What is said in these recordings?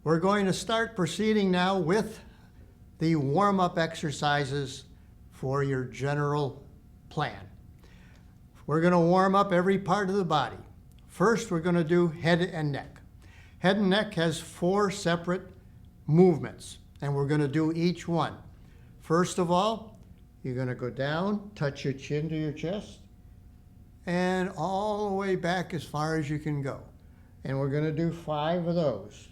We're going to start proceeding now with the warm-up exercises for your general plan. We're going to warm up every part of the body. First, we're going to do head and neck. Head and neck has 4 separate movements, and we're going to do each one. First of all, you're going to go down, touch your chin to your chest, and all the way back as far as you can go. And we're going to do 5 of those.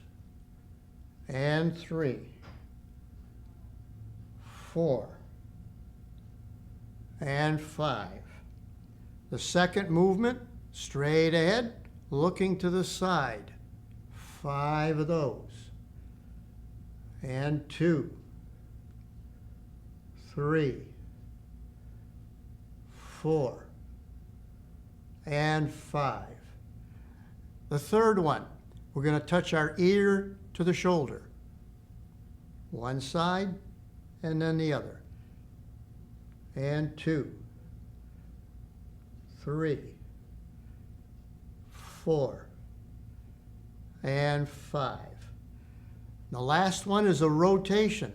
And 3, 4, and 5. The second movement, straight ahead, looking to the side. 5 of those. And 2, 3, 4, and 5. The third one, we're going to touch our ear to the shoulder. One side and then the other. And 2, 3, 4, and 5. The last one is a rotation.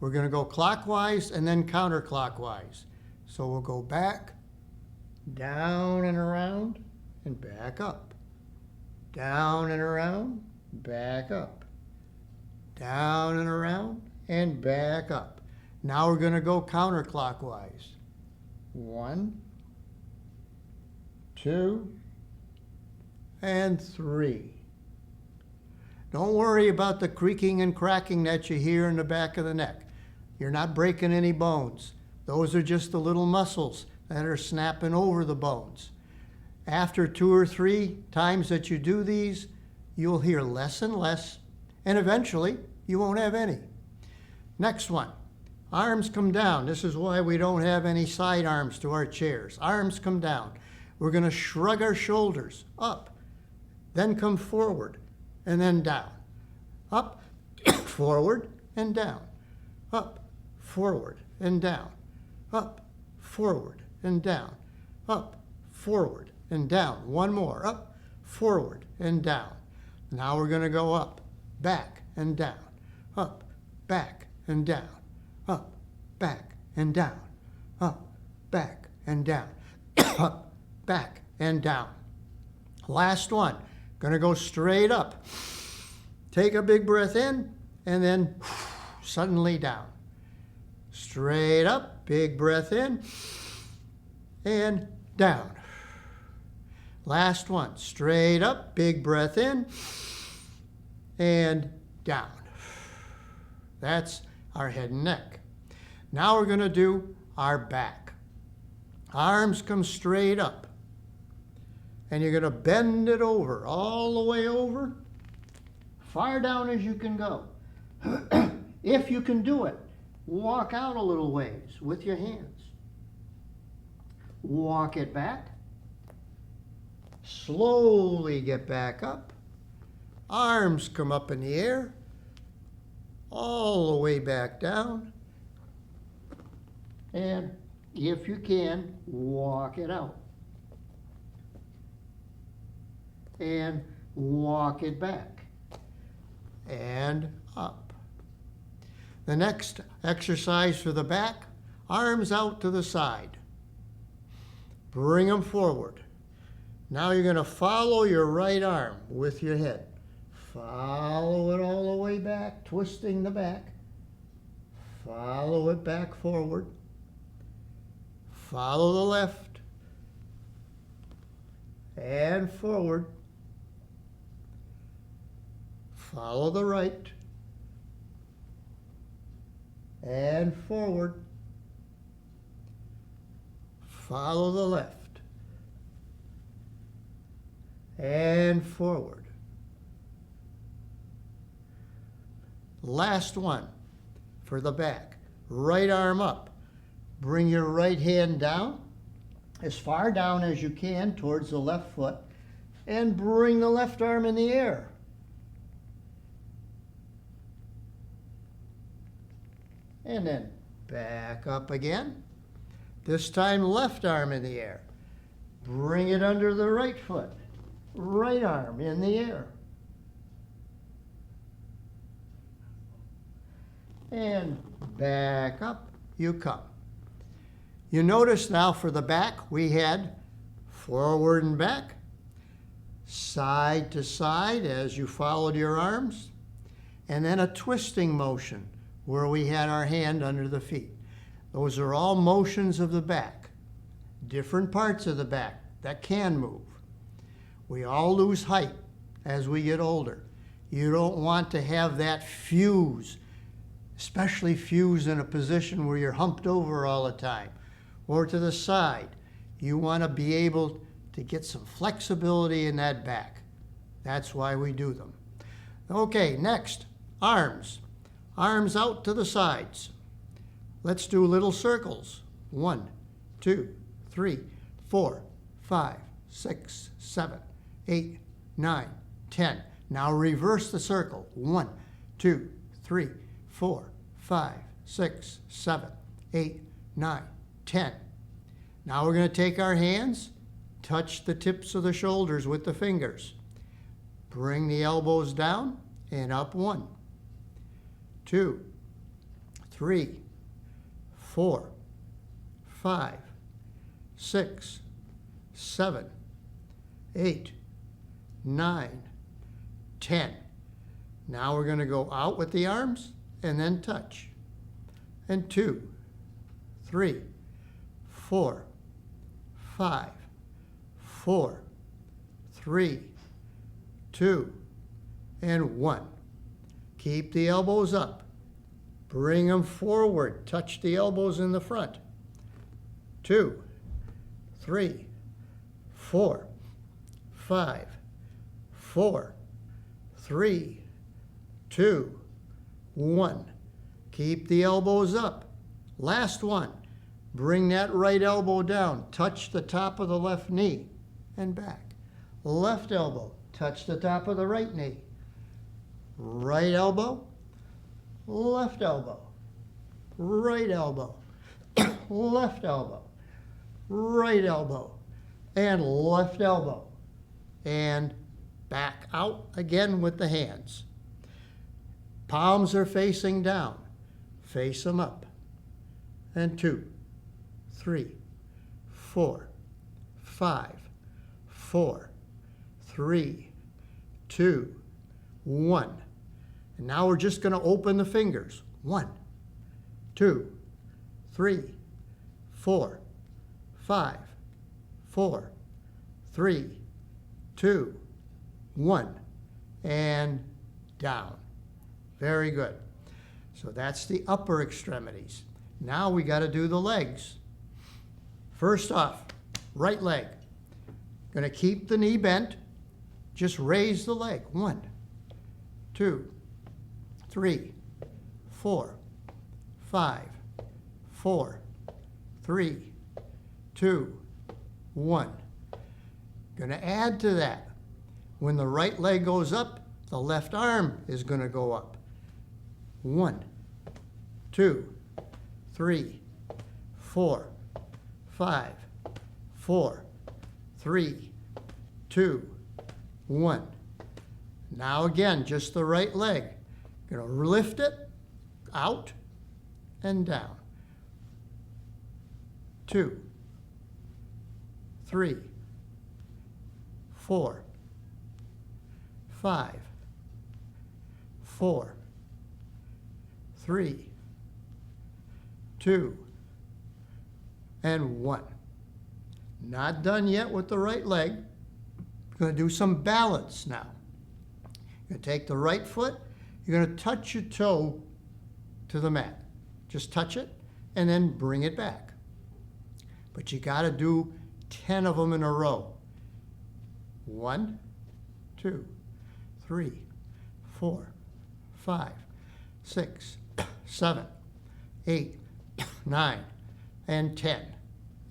We're going to go clockwise and then counterclockwise. So we'll go back, down and around, and back up. Down and around, back up. Down and around, and back up. Now we're going to go counterclockwise. 1, 2, and 3. Don't worry about the creaking and cracking that you hear in the back of the neck. You're not breaking any bones. Those are just the little muscles that are snapping over the bones. After 2 or 3 times that you do these, you'll hear less and less, and eventually you won't have any. Next one, arms come down. This is why we don't have any side arms to our chairs. Arms come down. We're going to shrug our shoulders up, then come forward, and then down. Up, forward, and down. Up, forward, and down. Up, forward, and down. Up, forward, and down. One more. Up, forward, and down. Now we're going to go up, back, and down. Up, back, and down. Up, back, and down. Up, back, and down. Up, back, and down. Last one. Going to go straight up. Take a big breath in, and then suddenly down. Straight up, big breath in, and down. Last one, straight up, big breath in, and down. That's our head and neck. Now we're going to do our back. Arms come straight up. And you're going to bend it over, all the way over, far down as you can go. If you can do it, walk out a little ways with your hands. Walk it back. Slowly get back up. Arms come up in the air, all the way back down. And if you can, walk it out. And walk it back and up. The next exercise for the back, arms out to the side. Bring them forward. Now you're going to follow your right arm with your head. Follow it all the way back, twisting the back. Follow it back forward. Follow the left and forward. Follow the right and forward. Follow the left and forward. Last one for the back. Right arm up. Bring your right hand down, as far down as you can towards the left foot, and bring the left arm in the air. And then back up again. This time left arm in the air. Bring it under the right foot. Right arm in the air. and back up you come. You notice now for the back, we had forward and back, side to side as you followed your arms, and then a twisting motion where we had our hand under the feet. Those are all motions of the back, different parts of the back that can move. We all lose height as we get older. You don't want to have that fuse, especially fuse in a position where you're humped over all the time or to the side. You want to be able to get some flexibility in that back. That's why we do them. Okay, next, arms. Arms out to the sides. Let's do little circles. 1, 2, 3, 4, 5, 6, 7, 8, 9, 10. Now reverse the circle. 1, 2, 3, 4, 5, 6, 7, 8, 9, 10. Now we're going to take our hands, touch the tips of the shoulders with the fingers. Bring the elbows down and up. 1, 2, 3, 4, 5, 6, 7, 8, 9, 10. Now we're going to go out with the arms and then touch. And 2, 3, 4, 5, 4, 3, 2, and 1. Keep the elbows up. Bring them forward. Touch the elbows in the front. 2, 3, 4, 5, 4, 3, 2, 1. Keep the elbows up. Last one. Bring that right elbow down. Touch the top of the left knee and back. Left elbow. Touch the top of the right knee. Right elbow. Left elbow. Right elbow. Left elbow. Right elbow. And left elbow. And back out again with the hands. Palms are facing down. Face them up. And 2, 3, 4, 5, 4, 3, 2, 1. And now we're just going to open the fingers. 1, 2, 3, 4, 5, 4, 3, 2, 1. And down. Very good. So that's the upper extremities. Now we got to do the legs. First off, right leg. Going to keep the knee bent. Just raise the leg. 1, 2, 3, 4, 5, 4, 3, 2, 1. Going to add to that. When the right leg goes up, the left arm is going to go up. 1, 2, 3, 4, 5, 4, 3, 2, 1. Now again, just the right leg. Going to lift it out and down. 2, 3, 4, 5, 4, 3, 2, and 1. Not done yet with the right leg. Going to do some balance now. You're going to take the right foot. You're going to touch your toe to the mat. Just touch it and then bring it back. But you got to do 10 of them in a row. 1, 2, 3, 4, 5, 6, 7, 8, 9, and 10.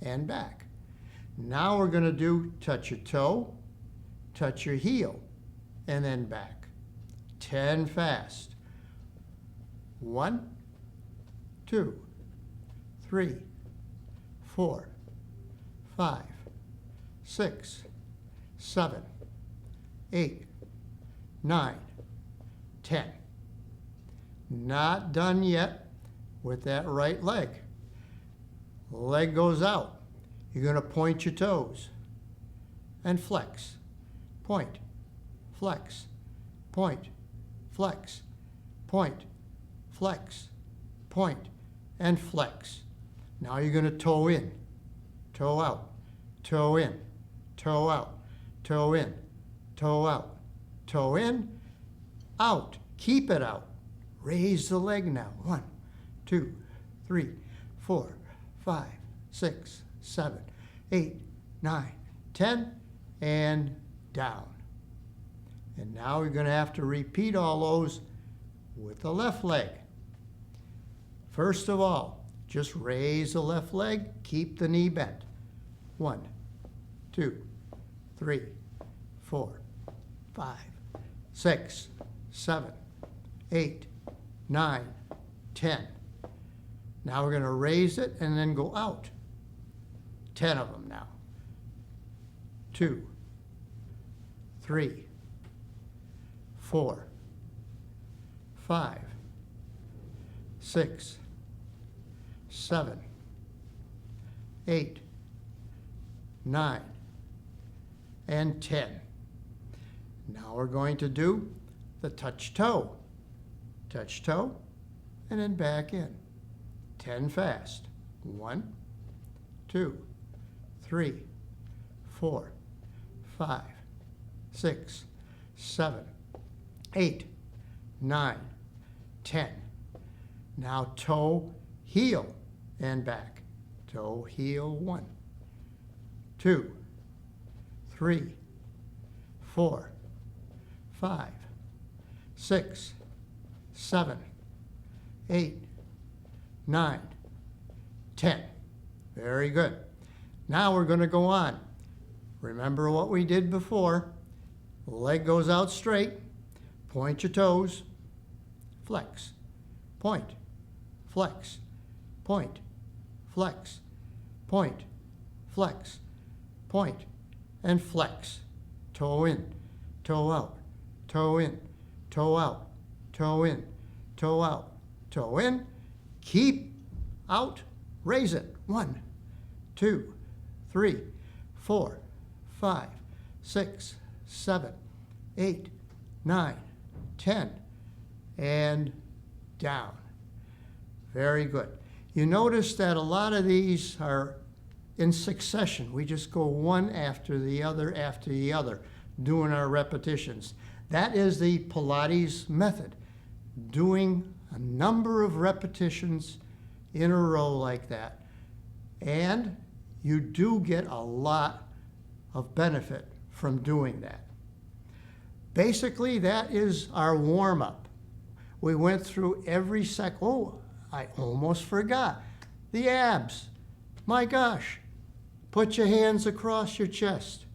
And back. Now we're going to do touch your toe, touch your heel, and then back. 10 fast. 1, 2, 3, 4, 5, 6, 7, 8, 9, 10. Not done yet with that right leg. Leg goes out. You're going to point your toes and flex. Point, flex, point, flex, point, flex, point, and flex. Now you're going to toe in, toe out, toe in, toe out, toe in, toe out, toe in, out. Keep it out. Raise the leg now. 1, 2, 3, 4, 5, 6, 7, 8, 9, 10, and down. And now we're going to have to repeat all those with the left leg. First of all, just raise the left leg, keep the knee bent. 1, 2, 3, 4, 5, 6, 7, 8, 9, 10. Now we're going to raise it and then go out. 10 of them now. 2, 3, 4, 5, 6, 7, 8, 9, and 10. Now we're going to do the touch toe. Touch toe, and then back in. 10 fast. 1, 2, 3, 4, 5, 6, 7, 8, 9, 10. Now toe, heel, and back. Toe, heel, 1, 2, 3, 4, 5, 6, 7, 8, 9, 10. Very good. Now we're going to go on. Remember what we did before. Leg goes out straight. Point your toes. Flex. Point. Flex. Point. Flex. Point. Flex. Point. And flex. Toe in. Toe out. Toe in. Toe out. Toe in. Toe out. Toe in. Keep out. Raise it. 1, 2, 3, 4, 5, 6, 7, 8, 9, 10, and down. Very good. You notice that a lot of these are in succession. We just go one after the other, doing our repetitions. That is the Pilates method, doing a number of repetitions in a row like that. And you do get a lot of benefit from doing that. Basically, that is our warm-up. We went through every oh, I almost forgot. The abs. My gosh. Put your hands across your chest.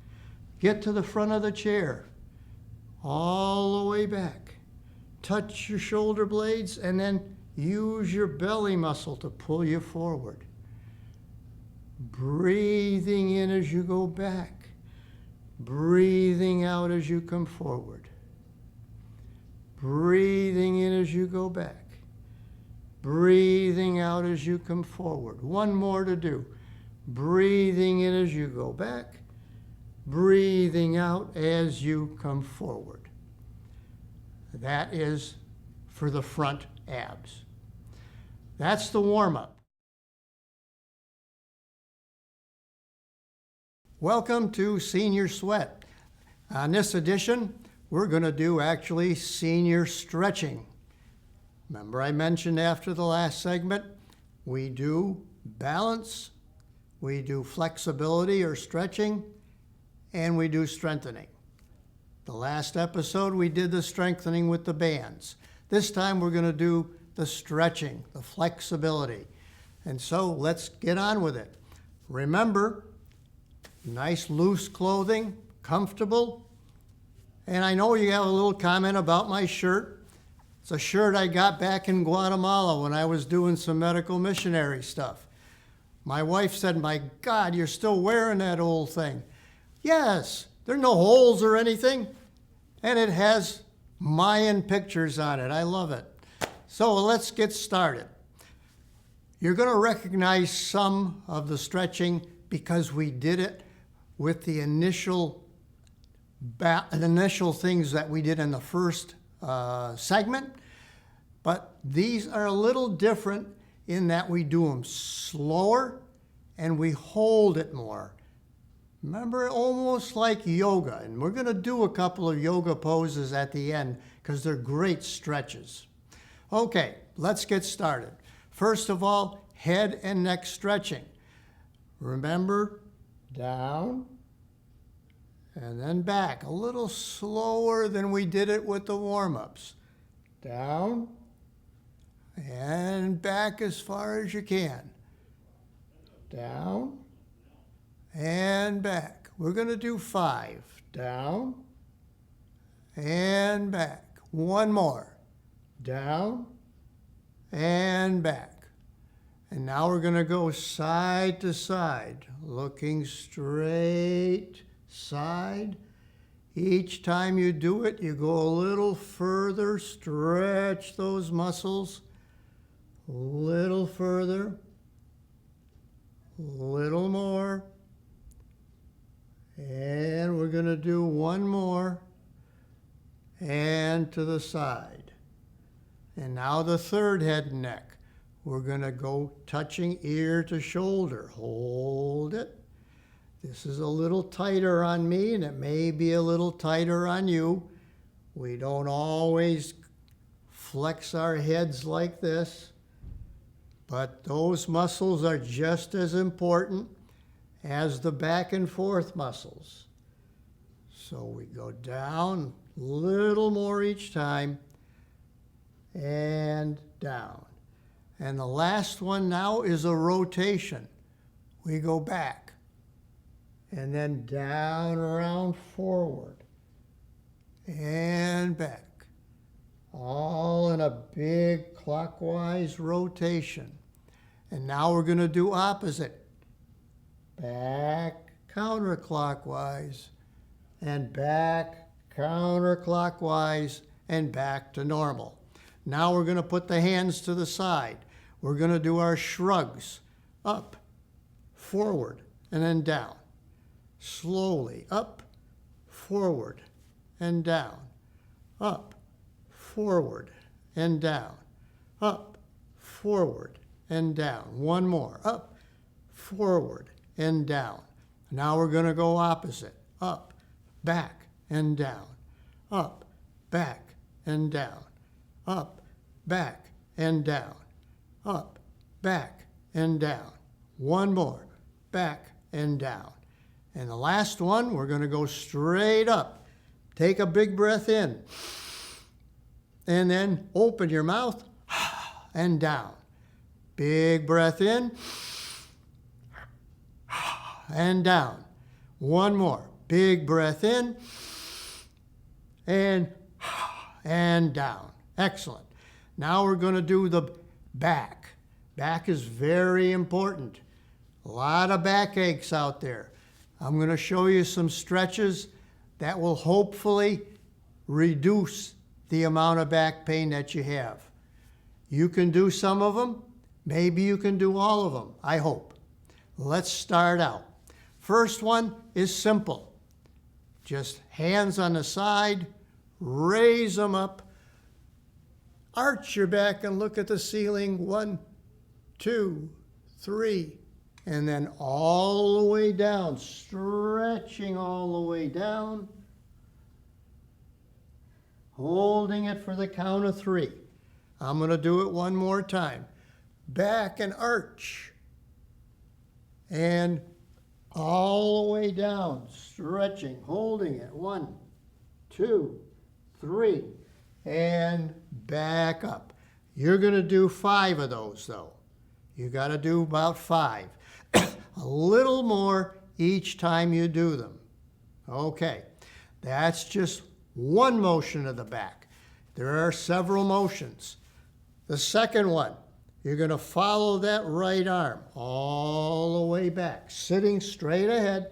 Get to the front of the chair. All the way back. Touch your shoulder blades and then use your belly muscle to pull you forward. Breathing in as you go back. Breathing out as you come forward. Breathing in as you go back. Breathing out as you come forward. One more to do. Breathing in as you go back. Breathing out as you come forward. That is for the front abs. That's the warm-up. Welcome to Senior Sweat. On this edition, we're going to do actually senior stretching. Remember I mentioned after the last segment, we do balance, we do flexibility or stretching, and we do strengthening. The last episode, we did the strengthening with the bands. This time, we're going to do the stretching, the flexibility. And so let's get on with it. Remember, nice loose clothing, comfortable. And I know you have a little comment about my shirt. It's a shirt I got back in Guatemala when I was doing some medical missionary stuff. My wife said, "My God, you're still wearing that old thing." Yes, there are no holes or anything. And it has Mayan pictures on it. I love it. So let's get started. You're going to recognize some of the stretching because we did it with the initial things that we did in the first segment. But these are a little different in that we do them slower and we hold it more. Remember, almost like yoga. And we're going to do a couple of yoga poses at the end because they're great stretches. Okay, let's get started. First of all, head and neck stretching. Remember, down and then back. A little slower than we did it with the warm-ups. Down and back as far as you can. Down and back. We're going to do 5. Down and back. One more. Down and back. And now we're going to go side to side, looking straight side. Each time you do it, you go a little further, stretch those muscles. A little further, a little more, and we're going to do one more, and to the side. And now the third head and neck. We're going to go touching ear to shoulder. Hold it. This is a little tighter on me, and it may be a little tighter on you. We don't always flex our heads like this. But those muscles are just as important as the back and forth muscles. So we go down a little more each time and down. And the last one now is a rotation. We go back and then down, around, forward and back. All in a big clockwise rotation. And now we're going to do opposite. Back counterclockwise and back counterclockwise and back to normal. Now we're going to put the hands to the side. We're going to do our shrugs. Up, forward, and then down. Slowly up, forward, and down. Up, forward and down, up, forward and down. One more, up, forward and down. Now we're going to go opposite, up, back and down, up, back and down, up, back and down, up, back and down. One more, back and down. And the last one, we're going to go straight up. Take a big breath in. And then open your mouth and down. Big breath in and down. One more. Big breath in and down. Excellent. Now we're going to do the back. Back is very important. A lot of backaches out there. I'm going to show you some stretches that will hopefully reduce the amount of back pain that you have. You can do some of them. Maybe you can do all of them, I hope. Let's start out. First one is simple. Just hands on the side, raise them up, arch your back and look at the ceiling. 1, 2, 3, and then all the way down, stretching all the way down. Holding it for the count of 3. I'm going to do it one more time. Back and arch. And all the way down, stretching, holding it. 1, 2, 3. And back up. You're going to do 5 of those, though. You got to do about 5. A little more each time you do them. Okay. That's just one motion of the back. There are several motions. The second one, you're going to follow that right arm all the way back, sitting straight ahead,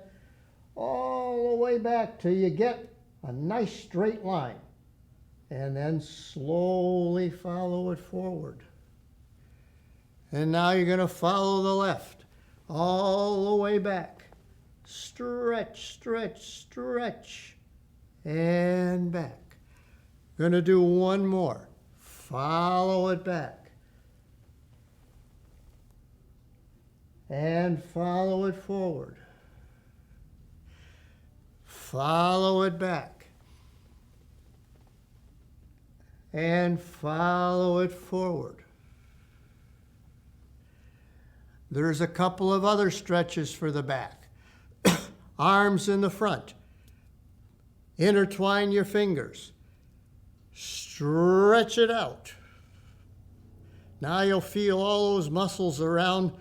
all the way back till you get a nice straight line. And then slowly follow it forward. And now you're going to follow the left all the way back. Stretch, stretch, stretch, and back. Going to do one more. Follow it back. And follow it forward. Follow it back. And follow it forward. There's a couple of other stretches for the back. Arms in the front. Intertwine your fingers. Stretch it out. Now you'll feel all those muscles around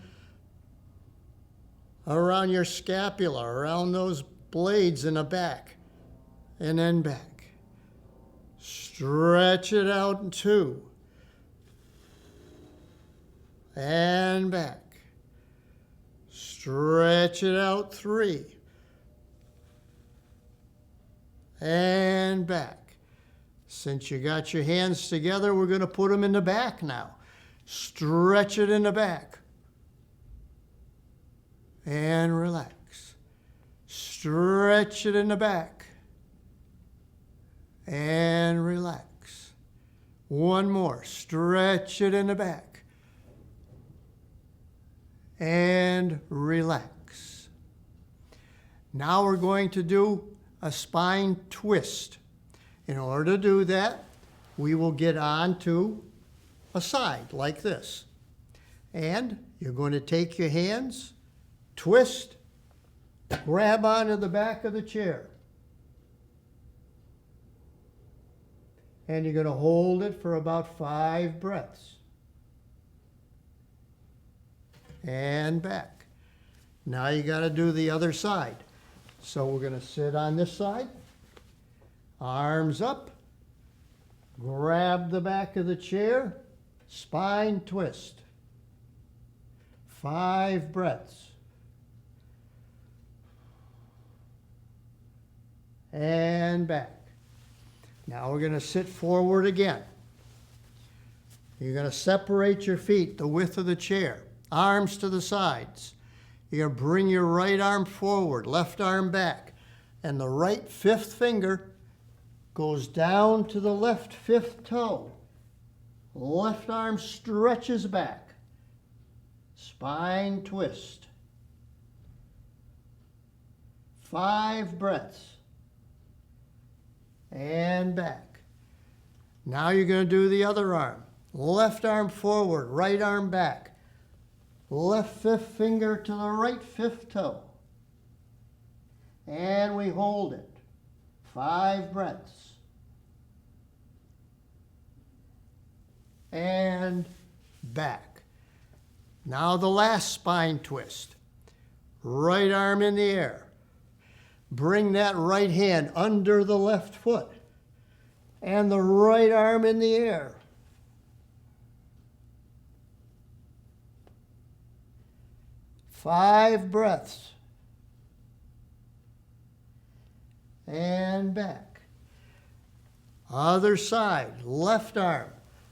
your scapula, around those blades in the back, and then back. Stretch it out in 2. And back. Stretch it out 3. And back. Since you got your hands together, we're going to put them in the back now. Stretch it in the back. And relax. Stretch it in the back. And relax. One more. Stretch it in the back. And relax. Now we're going to do a spine twist. In order to do that, we will get onto a side like this. And you're going to take your hands, twist, grab onto the back of the chair. And you're going to hold it for about 5 breaths. And back. Now you got to do the other side. So we're going to sit on this side. Arms up, grab the back of the chair, spine twist. 5 breaths. And back. Now we're going to sit forward again. You're going to separate your feet the width of the chair, arms to the sides. You're going to bring your right arm forward, left arm back, and the right 5th finger goes down to the left 5th toe. Left arm stretches back. Spine twist. 5 breaths. And back. Now you're going to do the other arm. Left arm forward, right arm back. Left 5th finger to the right 5th toe. And we hold it. 5 breaths. And back. Now the last spine twist. Right arm in the air. Bring that right hand under the left foot. And the right arm in the air. Five breaths. And back. Other side, left arm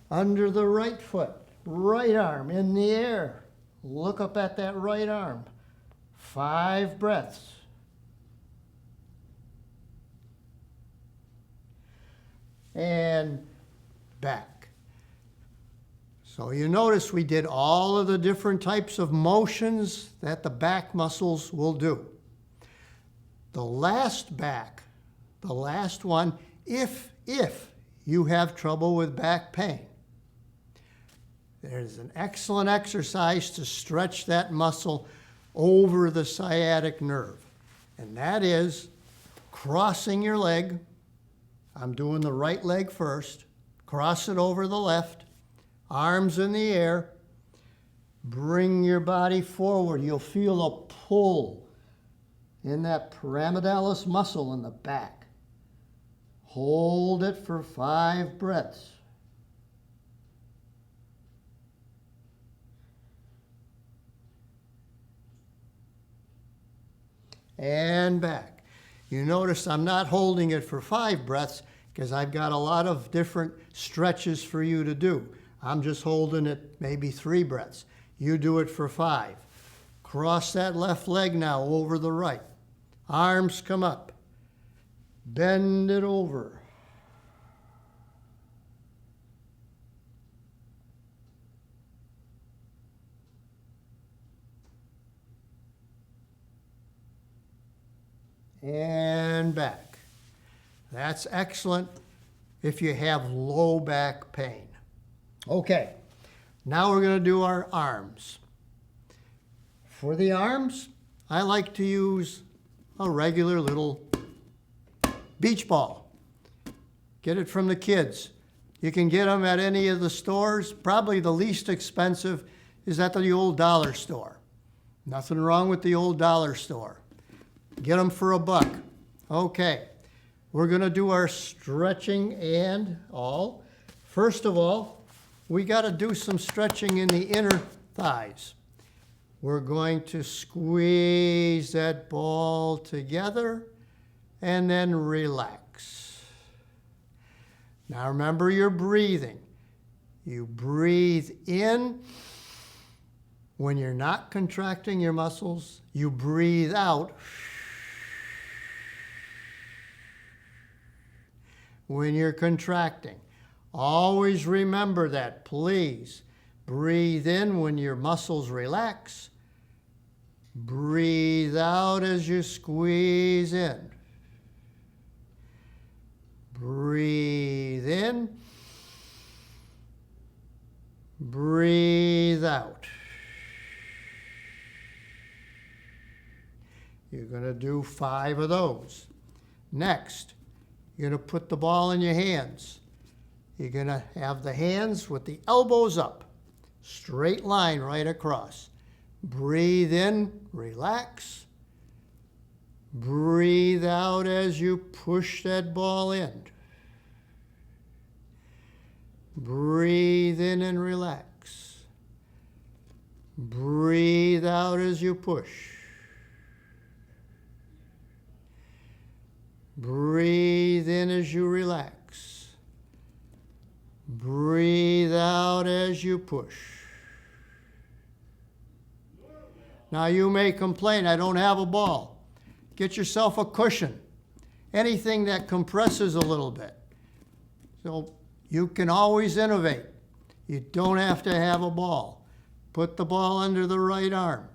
under the right foot, right arm in the air. Look up at that right arm. 5 breaths. And back. So you notice we did all of the different types of motions that the back muscles will do. The last back, the last one, if you have trouble with back pain, there's an excellent exercise to stretch that muscle over the sciatic nerve. And that is crossing your leg. I'm doing the right leg first. Cross it over the left. Arms in the air. Bring your body forward. You'll feel a pull in that pyramidalis muscle in the back. Hold it for 5 breaths. And back. You notice I'm not holding it for 5 breaths. because I've got a lot of different stretches for you to do. I'm just holding it maybe 3 breaths. You do it for 5. Cross that left leg now over the right. Arms come up. Bend it over. And back. That's excellent if you have low back pain. Okay, now we're going to do our arms. For the arms, I like to use a regular little beach ball. Get it from the kids. You can get them at any of the stores. Probably the least expensive is at the old dollar store. Nothing wrong with the old dollar store. Get them for $1. Okay, we're going to do our stretching and all. First of all, we got to do some stretching in the inner thighs. We're going to squeeze that ball together and then relax. Now remember your breathing. You breathe in when you're not contracting your muscles. You breathe out when you're contracting. Always remember that, please. Breathe in when your muscles relax. Breathe out as you squeeze in. Breathe in. Breathe out. You're going to do 5 of those. Next, you're going to put the ball in your hands. You're going to have the hands with the elbows up. Straight line right across. Breathe in, relax. Breathe out as you push that ball in. Breathe in and relax. Breathe out as you push. Breathe in as you relax. Breathe out as you push. Now you may complain, I don't have a ball. Get yourself a cushion. Anything that compresses a little bit. So you can always innovate. You don't have to have a ball. Put the ball under the right arm.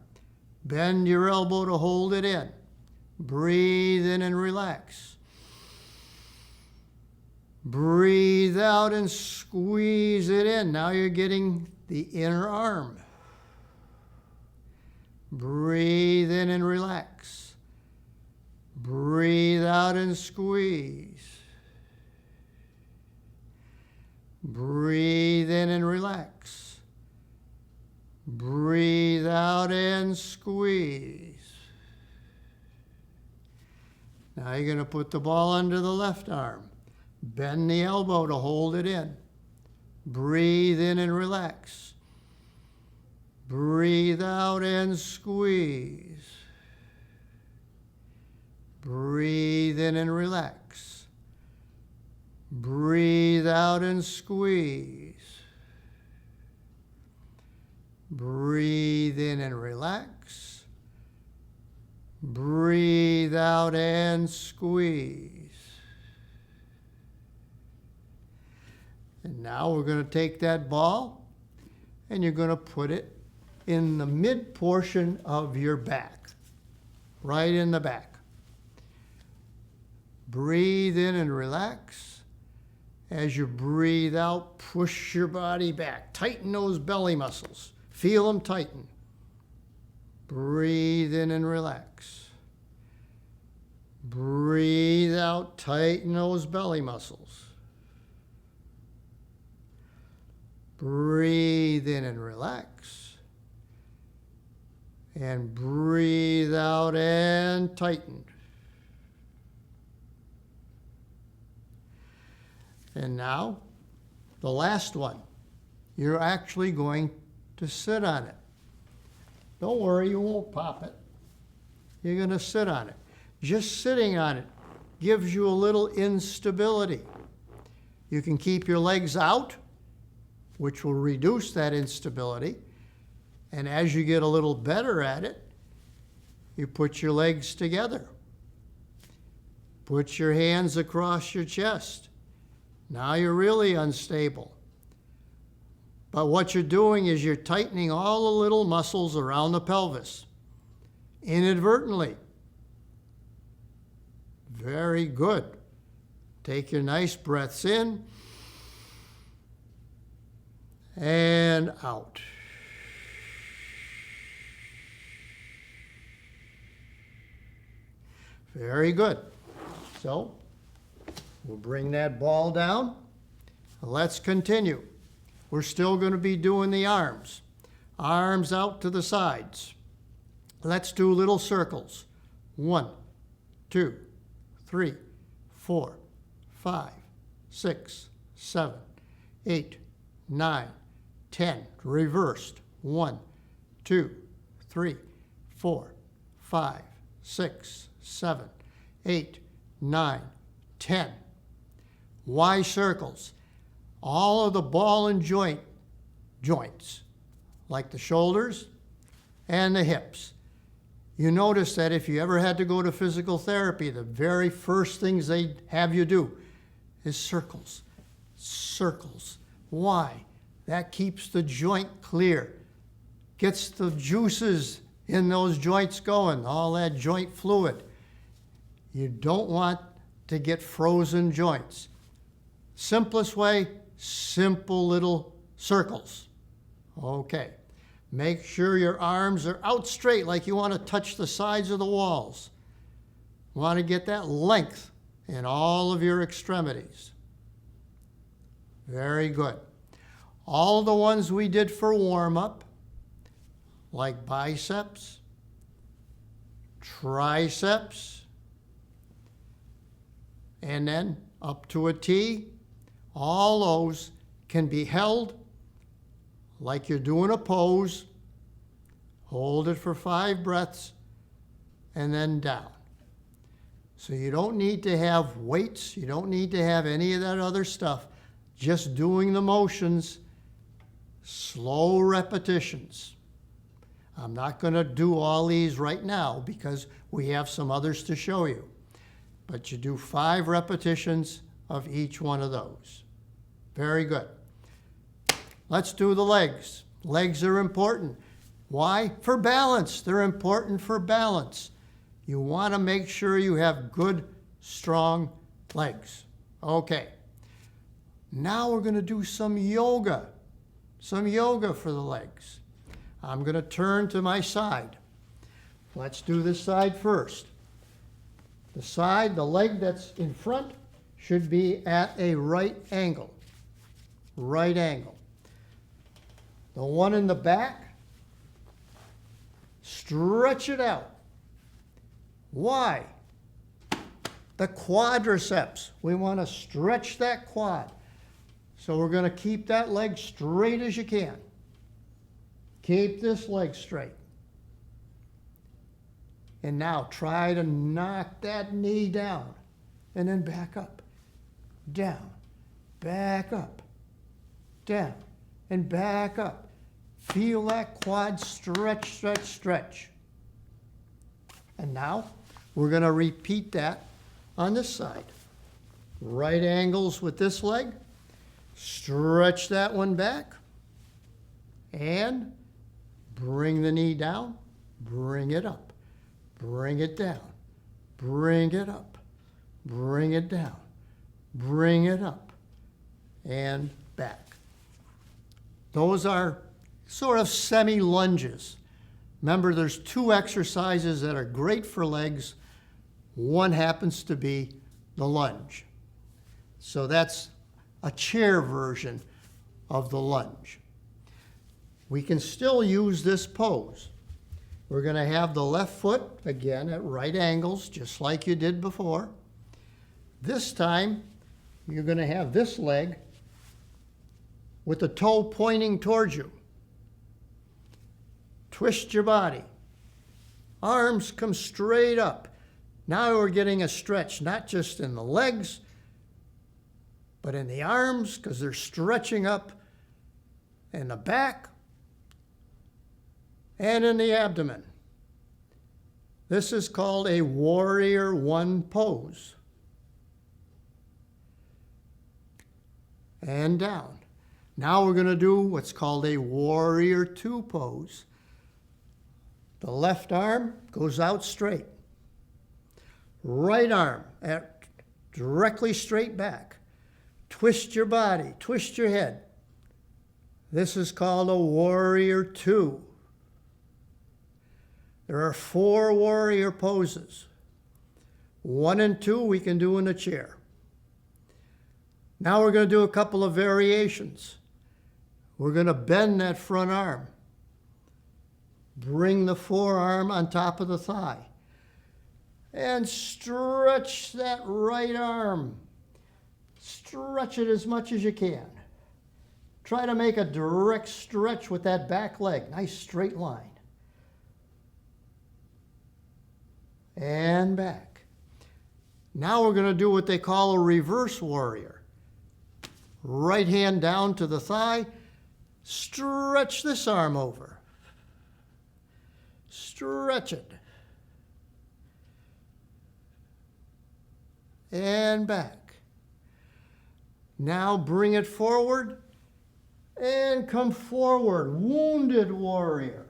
Bend your elbow to hold it in. Breathe in and relax. Breathe out and squeeze it in. Now you're getting the inner arm. Breathe in and relax. Breathe out and squeeze. Breathe in and relax. Breathe out and squeeze. Now you're going to put the ball under the left arm. Bend the elbow to hold it in. Breathe in and relax. Breathe out and squeeze. Breathe in and relax. Breathe out and squeeze. Breathe in and relax. Breathe out and squeeze. And now we're going to take that ball and you're going to put it in the mid portion of your back, right in the back. Breathe in and relax. As you breathe out, push your body back. Tighten those belly muscles. Feel them tighten. Breathe in and relax. Breathe out, tighten those belly muscles. Breathe in and relax. And breathe out and tighten. And now, the last one. You're actually going to sit on it. Don't worry, you won't pop it. You're going to sit on it. Just sitting on it gives you a little instability. You can keep your legs out, which will reduce that instability. And as you get a little better at it, you put your legs together. Put your hands across your chest. Now you're really unstable. But what you're doing is you're tightening all the little muscles around the pelvis, inadvertently. Very good. Take your nice breaths in and out. Very good. So we'll bring that ball down. Let's continue. We're still going to be doing the arms. Arms out to the sides. Let's do little circles. 1, 2, 3, 4, 5, 6, 7, 8, 9, 10. Reversed. 1, 2, 3, 4, 5, 6, 7, 8, 9, 10. Why circles? All of the ball and joints, like the shoulders and the hips. You notice that if you ever had to go to physical therapy, the very first things they have you do is circles. Circles. Why? That keeps the joint clear, gets the juices in those joints going, all that joint fluid. You don't want to get frozen joints. Simplest way, simple little circles. Okay. Make sure your arms are out straight like you want to touch the sides of the walls. Want to get that length in all of your extremities. Very good. All the ones we did for warm-up, like biceps, triceps, and then up to a T, all those can be held like you're doing a pose. Hold it for 5 breaths and then down. So you don't need to have weights. You don't need to have any of that other stuff. Just doing the motions, slow repetitions. I'm not going to do all these right now because we have some others to show you. But you do 5 repetitions of each one of those. Very good. Let's do the legs. Legs are important. Why? For balance. They're important for balance. You want to make sure you have good, strong legs. Okay. Now we're going to do some yoga. Some yoga for the legs. I'm going to turn to my side. Let's do this side first. The side, the leg that's in front, should be at a right angle. Right angle. The one in the back, stretch it out. Why? The quadriceps. We want to stretch that quad. So we're going to keep that leg straight as you can. Keep this leg straight. And now try to knock that knee down and then back up, down, back up, down, and back up. Feel that quad stretch, stretch, stretch. And now we're going to repeat that on this side. Right angles with this leg. Stretch that one back. And bring the knee down. Bring it up. Bring it down. Bring it up. Bring it down. Bring it up. And back. Those are sort of semi-lunges. Remember, there's 2 exercises that are great for legs. One happens to be the lunge. So that's a chair version of the lunge. We can still use this pose. We're going to have the left foot, again, at right angles, just like you did before. This time, you're going to have this leg with the toe pointing towards you. Twist your body. Arms come straight up. Now we're getting a stretch, not just in the legs, But in the arms, because they're stretching up in the back and in the abdomen. This is called a Warrior One pose. And down. Now we're going to do what's called a Warrior Two pose. The left arm goes out straight. Right arm directly straight back. Twist your body, twist your head. This is called a Warrior Two. There are 4 warrior poses. 1 and 2 we can do in a chair. Now we're going to do a couple of variations. We're going to bend that front arm. Bring the forearm on top of the thigh. And stretch that right arm. Stretch it as much as you can. Try to make a direct stretch with that back leg. Nice straight line. And back. Now we're going to do what they call a reverse warrior. Right hand down to the thigh. Stretch this arm over. Stretch it. And back. Now bring it forward and come forward. Wounded warrior.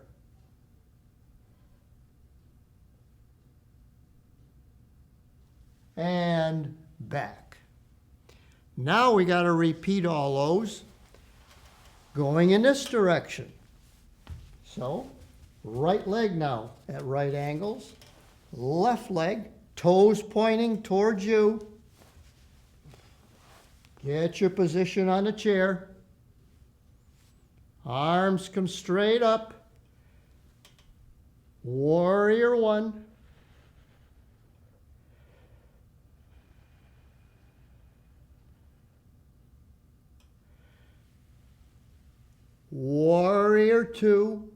And back. Now we got to repeat all those going in this direction. So, right leg now at right angles, left leg, toes pointing towards you. Get your position on the chair. Arms come straight up. Warrior One. Warrior Two.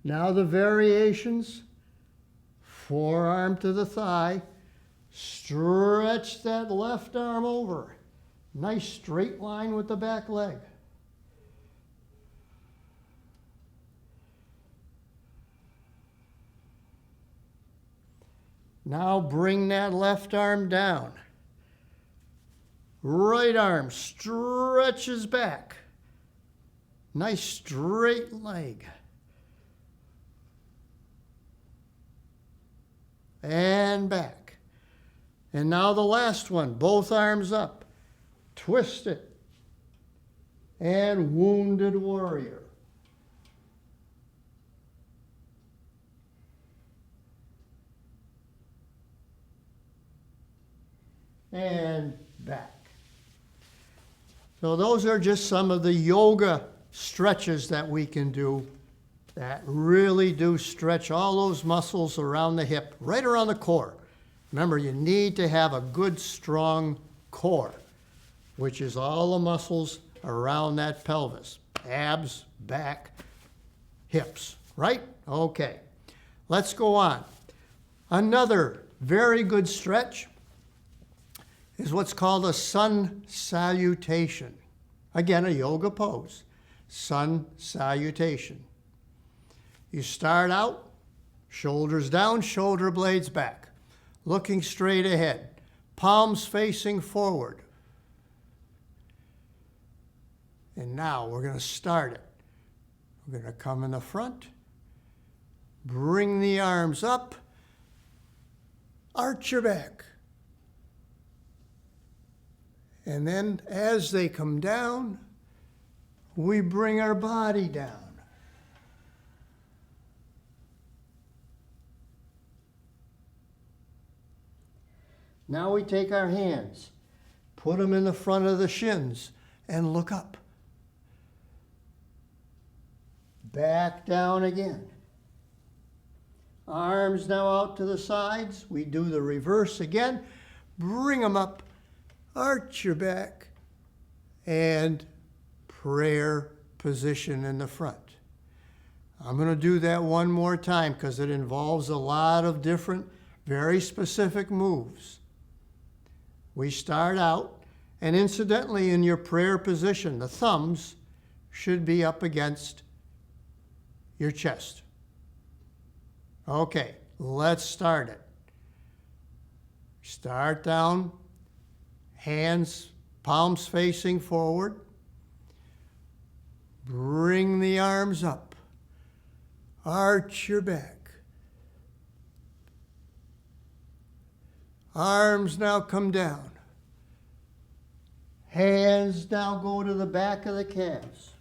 Now the variations. Forearm to the thigh. Stretch that left arm over. Nice straight line with the back leg. Now bring that left arm down. Right arm stretches back. Nice straight leg. And back. And now the last one, both arms up. Twist it. And wounded warrior. And back. So those are just some of the yoga stretches that we can do that really do stretch all those muscles around the hip, right around the core. Remember, you need to have a good, strong core, which is all the muscles around that pelvis. Abs, back, hips, right? Okay, let's go on. Another very good stretch is what's called a sun salutation. Again, a yoga pose. Sun salutation. You start out, shoulders down, shoulder blades back, looking straight ahead, palms facing forward. And now we're going to start it. We're going to come in the front, bring the arms up, arch your back. And then as they come down, we bring our body down. Now we take our hands, put them in the front of the shins, and look up. Back down again. Arms now out to the sides. We do the reverse again. Bring them up, arch your back, and prayer position in the front. I'm going to do that one more time because it involves a lot of different, very specific moves. We start out, and incidentally, in your prayer position, the thumbs should be up against your chest. Okay, let's start it. Start down, hands, palms facing forward. Bring the arms up. Arch your back. Arms now come down. Hands now go to the back of the calves.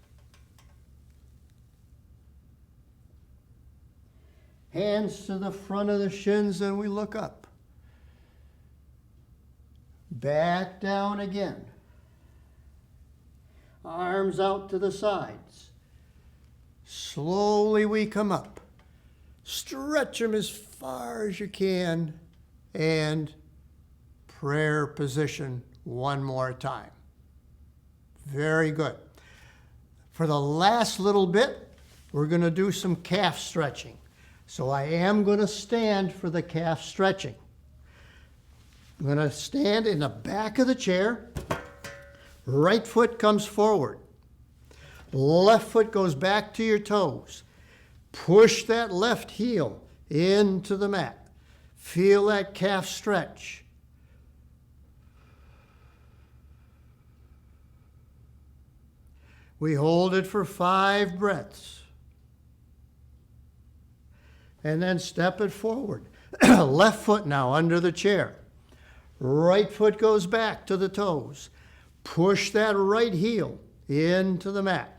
Hands to the front of the shins, and we look up. Back down again. Arms out to the sides. Slowly we come up. Stretch them as far as you can, and prayer position one more time. Very good. For the last little bit, we're going to do some calf stretching. So I am going to stand for the calf stretching. I'm going to stand in the back of the chair. Right foot comes forward. Left foot goes back to your toes. Push that left heel into the mat. Feel that calf stretch. We hold it for 5 breaths. And then step it forward. Left foot now under the chair. Right foot goes back to the toes. Push that right heel into the mat.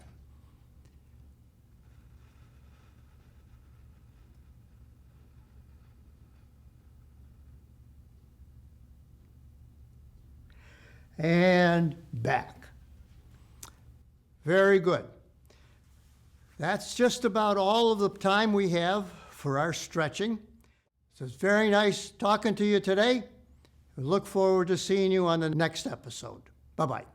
And back. Very good. That's just about all of the time we have for our stretching. So it's very nice talking to you today. I look forward to seeing you on the next episode. Bye-bye.